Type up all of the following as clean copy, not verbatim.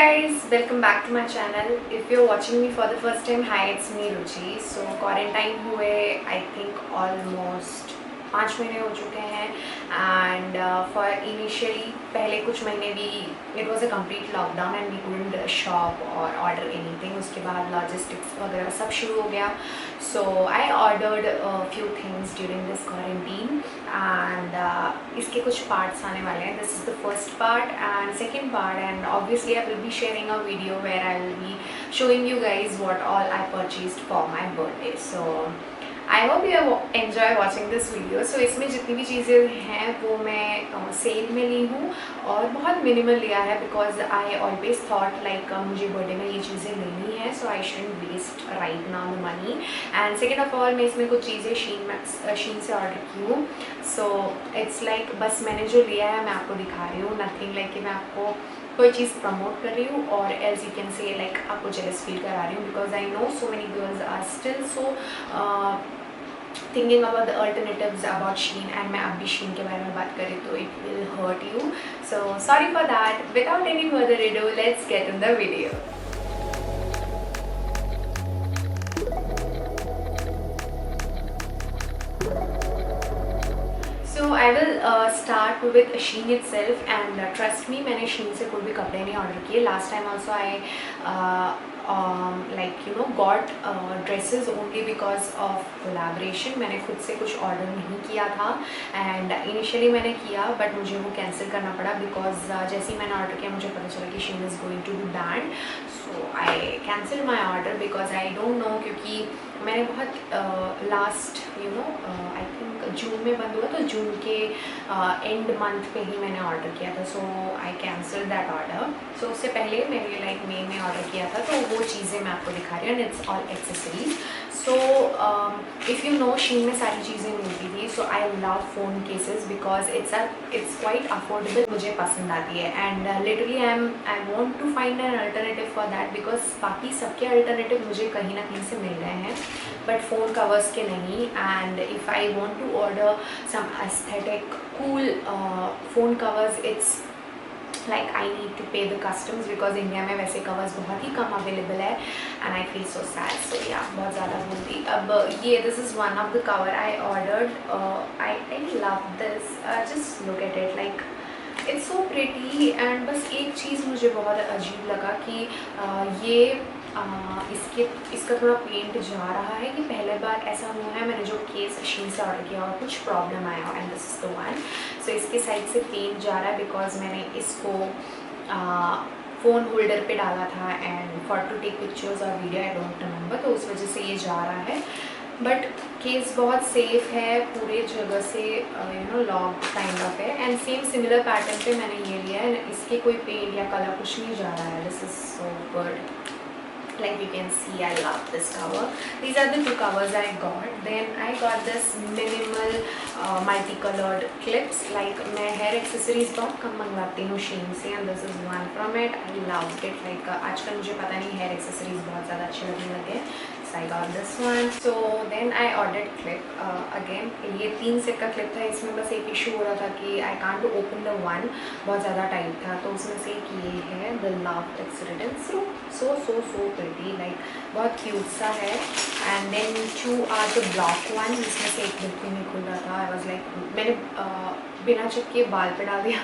guys, welcome back to my channel. If you're watching me for the first time, hi, it's me Ruchi. So quarantine हुए I think almost 5 महीने हो चुके हैं and for initially पहले कुछ महीने भी it was a complete lockdown and we couldn't shop or order anything. उसके बाद logistics वगैरह सब शुरू हो गया. So I ordered a few things during this quarantine and इसके कुछ parts आने वाले हैं. This is the first part and second part, and obviously I will be sharing a video where I will be showing you guys what all I purchased for my birthday. So I hope you enjoy watching this video. So इसमें जितनी भी चीज़ें हैं वो मैं cell में ली हूँ और बहुत मिनिमल लिया है because I always thought like मुझे बर्थडे में ये चीज़ें लेनी है, so I shouldn't waste right now the money. And second of all मैं इसमें कुछ चीज़ें शीन से ऑर्डर की हूँ. So it's like बस मैंने जो लिया है मैं आपको दिखा रही हूँ, nothing like कि मैं आपको कोई चीज़ प्रमोट कर रही हूँ और else you can say like आपको जेलस फील करा रही हूँ because I know so many girls are still so thinking about the alternatives about Shein, and मैं अभी Shein के बारे में बात करें तो it will hurt you. So sorry for that. Without any further ado, let's get in the video. So I will start with Shein itself, and trust me मैंने Shein से कोई भी कपड़े नहीं ऑर्डर किए. Last time also I like you know got dresses only because of collaboration. मैंने खुद से कुछ ऑर्डर नहीं किया था and initially मैंने किया but मुझे वो कैंसिल करना पड़ा because जैसे ही मैंने ऑर्डर किया मुझे पता चला कि Shein is going to be banned. So I cancelled my order because I don't know, क्योंकि मैंने बहुत last you know I think June में बंद हुआ तो जून के एंड मंथ पे ही मैंने ऑर्डर किया था. सो आई कैंसल दैट ऑर्डर. सो उससे पहले मैंने लाइक मई में ऑर्डर किया था तो वो चीज़ें मैं आपको दिखा रही हूँ and it's all accessories. So if you know Shein में सारी चीज़ें मिलती थी. So I love phone cases because it's quite affordable, मुझे पसंद आती है and literally I want to find an alternative for that because बाकी सबके अल्टरनेटिव मुझे कहीं ना कहीं से मिल रहे हैं बट फ़ोन कवर्स के नहीं. And if I want to order some aesthetic cool phone covers, it's like I need to pay the customs because India में वैसे कवर्स बहुत ही कम अवेलेबल है and I feel so sad. So yeah, बहुत ज़्यादा बोलती. अब ये this is one of the cover I ordered. I love this. Just look at it, like it's so pretty. and बस एक चीज़ मुझे बहुत अजीब लगा कि ये इसका थोड़ा पेंट जा रहा है कि पहले बार ऐसा हुआ है मैंने जो केस Shein से ऑर्डर किया और कुछ प्रॉब्लम आया and this is the one. So इसके साइड से पेंट जा रहा है बिकॉज मैंने इसको फ़ोन होल्डर पे डाला था and for to take pictures और वीडियो आई डोंट रिमेंबर, तो उस वजह से ये जा रहा है. बट केस बहुत सेफ है, पूरे जगह से you know lock kind of है एंड सेम सिमिलर पैटर्न पे मैंने ये लिया है. इसके कोई पेंट या कलर कुछ नहीं जा रहा है. This is so good. Like you can see, I love this cover. These are the two covers I got. Then I got this minimal multicolored clips. Like मैं hair accessories बहुत कम मंगवाती हूँ Shein से and this is one from it. I loved it. Like आजकल मुझे पता नहीं hair accessories बहुत ज़्यादा अच्छे लगने लगे. So I got this one. So then I ordered clip. Again ये 3 सेट का क्लिप था. इसमें बस एक इशू हो रहा था कि I can't open the one, बहुत ज़्यादा टाइट था. तो उसमें से एक ये है The Love Textile. So pretty, like बहुत क्यूट सा है. And then 2 are the block one. जिसमें से एक बिल्कुल नहीं खुल रहा था. I was like मैंने बिना चेक के बाल पे डाल दिया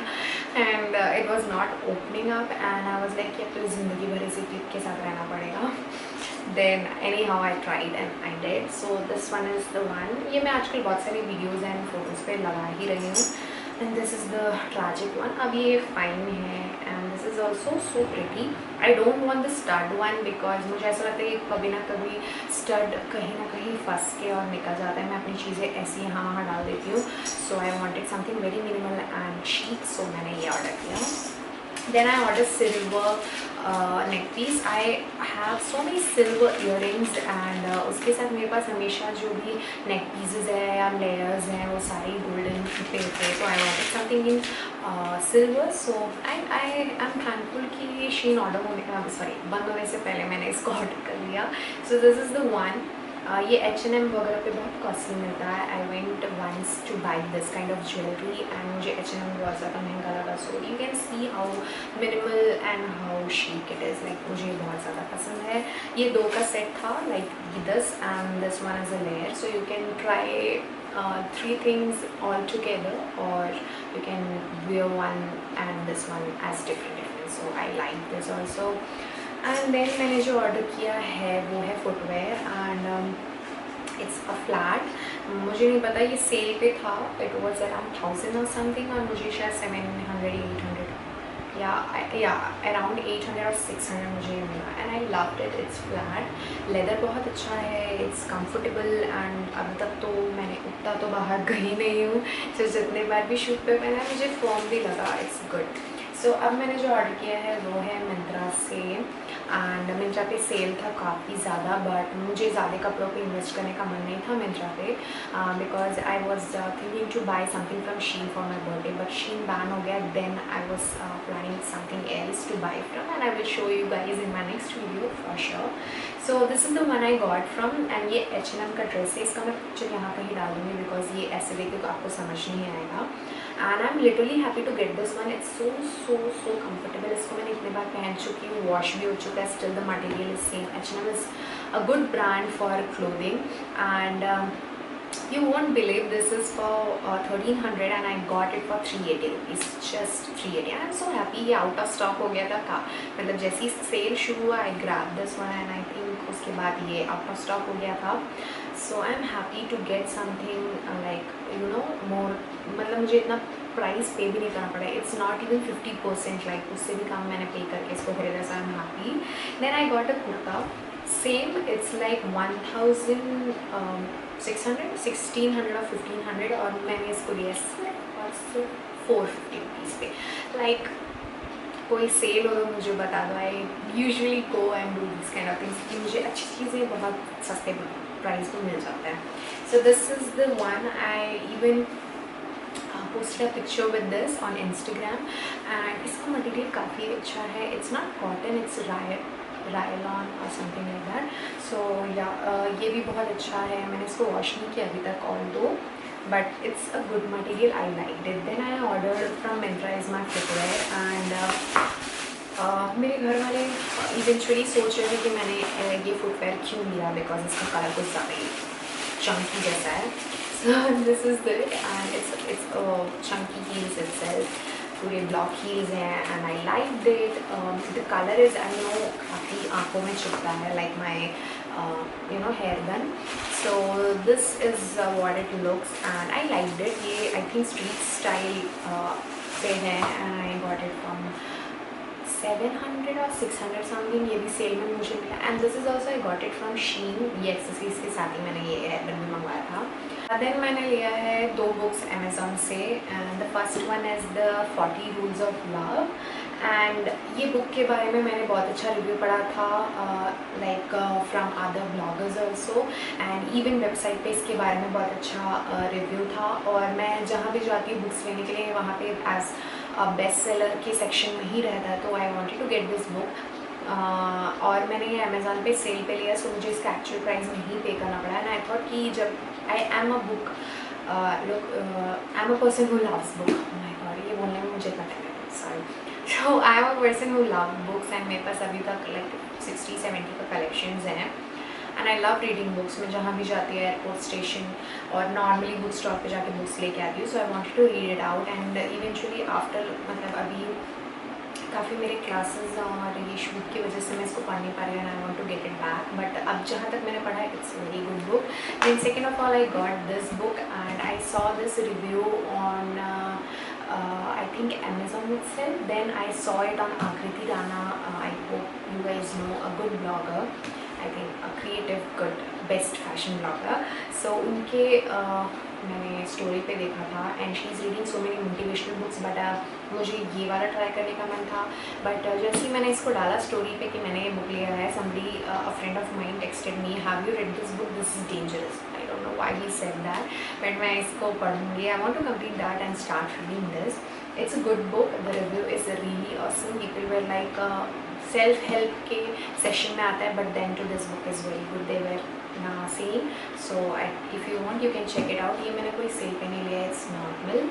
and it was not opening up and I was like कि अब तो ज़िंदगी भर इसी क्लिप के साथ रहना पड़ेगा. Then anyhow I tried and I did. So this one is the one. ये मैं आजकल बहुत सारी वीडियोज़ एंड फोटोज़ पे लगा ही रही हूँ. And this is the tragic one. अब ये फाइन है and this is also so pretty. I don't want the stud one because मुझे ऐसा लगता है कि कभी ना कभी स्टड कहीं ना कहीं फंस के और निकल जाता है. मैं अपनी चीज़ें ऐसी यहाँ वहाँ डाल देती हूँ. So I wanted something very minimal and chic. So मैंने ये ऑर्डर किया. Then I ordered silver neck piece. I have so many silver earrings and उसके साथ मेरे पास हमेशा जो भी neck pieces है या layers हैं वो सारे golden पे थे. So I wanted something in silver. So I am thankful कि Shein ऑर्डर होने का बंद होने से पहले मैंने इसको ऑर्डर कर लिया. So this is the one. ये H&M वगैरह पे बहुत कॉस्टली मिलता है. I went once to buy this kind of jewellery and मुझे H&M बहुत ज़्यादा महंगा लगा. So you can see how minimal and how chic it is. Like मुझे बहुत ज़्यादा पसंद है. ये 2 का सेट था, like this and this one as a layer. So you can try 3 things all together, or you can wear one and this one as different. So I like this also. And then मैंने जो order किया है वो है footwear and it's a flat. मुझे नहीं पता, ये सेल पे था. इट वॉज अराउंड 1000 और समथिंग, और मुझे शायद 700 800 या अराउंड 800 और 600 मुझे मिला. And I loved it. It's flat, leather बहुत अच्छा है, इट्स कंफर्टेबल. एंड अभी तक तो मैंने उतना तो बाहर गई नहीं हूँ, तो जितने बार भी शूट पे पहना मुझे फॉर्म भी लगा. It's good. सो अब मैंने जो ऑर्डर किया है वो है मिंत्रा से. एंड मिंत्रा पे सेल था काफ़ी ज़्यादा, बट मुझे ज़्यादा कपड़ों पे इन्वेस्ट करने का मन नहीं था मिंत्रा पे, because I was thinking to buy something from Shein for my birthday. But Shein ban हो गया. Then I was planning something else to buy from, and I will show you guys in my next video for sure. So this is the one I got from. And ये H&M का dress है. इसका मैं picture यहाँ पर ही डाल दूँगी, because ये ऐसे देखे तो आपको समझ नहीं आएगा. And I am literally happy to get this one. It's so comfortable. इसको मैंने इतने बार पहन चुकी हूँ, वॉश भी हो चुका है. Still the material is same. H&M is a good brand for clothing. And you won't believe this is for 1300 and I got it for 380 rupees, just 380. and I'm so happy. ये out of stock हो गया था मतलब जैसे ही cell शुरू हुआ I grabbed this one and I think उसके बाद ये out of stock हो गया था. So I'm happy to get something like you know more. मतलब मुझे इतना प्राइस पे भी नहीं करना पड़ा. It's not even 50%, like उससे भी कम मैंने पे करके इसको खरीदा. So I'm happy. Then I got a kurta. Same, it's like 1600 or 1500, और मैंने इसको लिया सिर्फ 450 रुपीज़ पे. लाइक कोई सेल हो तो मुझे बता दो. I usually go and do this kind of things कि मुझे अच्छी चीज़ें बहुत सस्ते प्राइस पे मिल जाता है. So this is the one. I even posted a picture with this on Instagram, and इसका मटेरियल काफ़ी अच्छा है. It's not cotton, it's रायलॉन और समथिंग लाइक दैट. सो या ये भी बहुत अच्छा है. मैंने इसको वॉश नहीं किया अभी तक although, but it's a good material. I like it. Then I order from Myntra is my footwear. And मेरे घर वाले इवेंचुअली सोच रहे थे कि मैंने ये फुटवेयर क्यों लिया, बिकॉज इसका कलर कुछ ज़्यादा ही चंकी जैसा है. So this is it. And it's chunky heels itself. पूरे ब्लॉक हील्स हैं and I like it. The colour is I know काफ़ी आँखों में चुभता है, like my you know hair gun. So this is what it looks and I like it. ये I think street style पे है and I got it from 700 और 600 something. ये भी सेल में मुझे मिला. And this is also I got it from Shein. ये एक्सेसरीज के साथ ही मैंने ये हेयरबैंड भी मंगवाया था. देन मैंने लिया है 2 बुक्स अमेज़ॉन से. And the first one is the 40 rules of love. And ये बुक के बारे में मैंने बहुत अच्छा रिव्यू पढ़ा था, like from other bloggers also. And even website पे इसके बारे में बहुत अच्छा रिव्यू था. और मैं जहाँ भी जाती हूँ बुक्स लेने के लिए, वहाँ पे एज बेस्ट सेलर के सेक्शन में ही रहता है. तो I wanted to get this book. और मैंने ये अमेज़ॉन पे सेल पे लिया, सो मुझे इसका एक्चुअल प्राइस नहीं पे करना पड़ा. एंड आई थॉट कि जब I am a book I am a person who loves book. My God, ये बोलने में मुझे इतना टाइम लगा, sorry. So I am a person who love books and मेरे पास अभी तक लाइक 60-70 का कलेक्शंस हैं. And I love reading books. मैं जहाँ भी जाती हूँ एयरपोर्ट स्टेशन और नॉर्मली बुक स्टॉल पे जाके बुक्स लेके आती हूँ. सो I wanted to read it out. And eventually after मतलब अभी काफ़ी मेरे क्लासेस और ये शूट की वजह से मैं इसको पढ़ नहीं पा रही हूँ. And I want to get it back. But अब जहाँ तक मैंने पढ़ा है it's very good book. Then second of all I got this book and I saw this review on I think Amazon itself. Then I saw it on Akriti Rana. I hope you guys know, a good blogger. I think a creative, good, best fashion blogger. So उनके मैंने story पे देखा था and she is reading so many motivational books. But मुझे ये वाला try करने का मन था. बट जैसे ही मैंने इसको डाला स्टोरी पे कि मैंने ये बुक लिया है, somebody a friend of mine texted me, have you read this book, this is dangerous. I don't know why he said that, but मैं इसको पढ़ूंगी. I want to complete that and start reading this. It's a good book. The review is really awesome. People were like self help के session में आता है, but then to this book is very good, they were same. So if you want you can check it out. ये मैंने कोई sale पे नहीं लिया है, it's normal.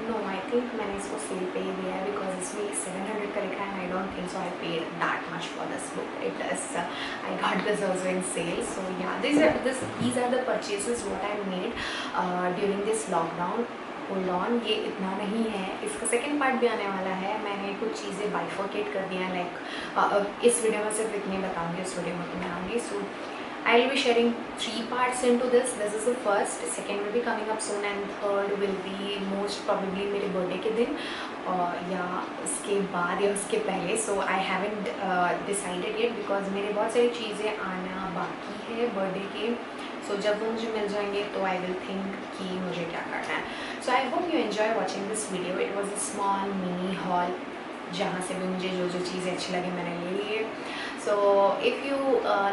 No, I think मैंने इसको सेल पे ही दिया है, बिकॉज इसमें 700 का लिखा है. I don't think so I paid that much for this book. It is I got this also in sale. So yeah these are the purchases what I made during this lockdown. Hold on, ये इतना नहीं है, इसका second part भी आने वाला है. मैंने कुछ चीज़ें बाइफोकेट कर दी हैं, लाइक इस वीडियो में सिर्फ इतनी बताऊँगी, इस वीडियो में तो मैं आऊँगी. सो I will be sharing 3 parts into this. This is the first, second will be coming up soon, and third will be most probably मेरे बर्थडे के दिन या उसके बाद या उसके पहले. So I haven't decided yet because मेरे बहुत सारी चीज़ें आना बाकी है बर्थडे के. So जब वो मुझे मिल जाएंगे तो I will think कि मुझे क्या करना है. So I hope you enjoy watching this video. It was a small mini haul जहाँ से भी मुझे जो जो चीज़ें अच्छी लगी मैंने ले लिए. So if you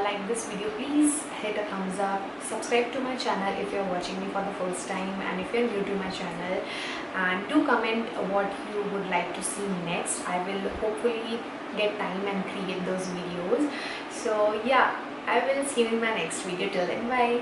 like this video, please hit a thumbs up, subscribe to my channel if you're watching me for the first time, and if you're new to my channel, and do comment what you would like to see next. I will hopefully get time and create those videos. So yeah, I will see you in my next video. Till then, bye.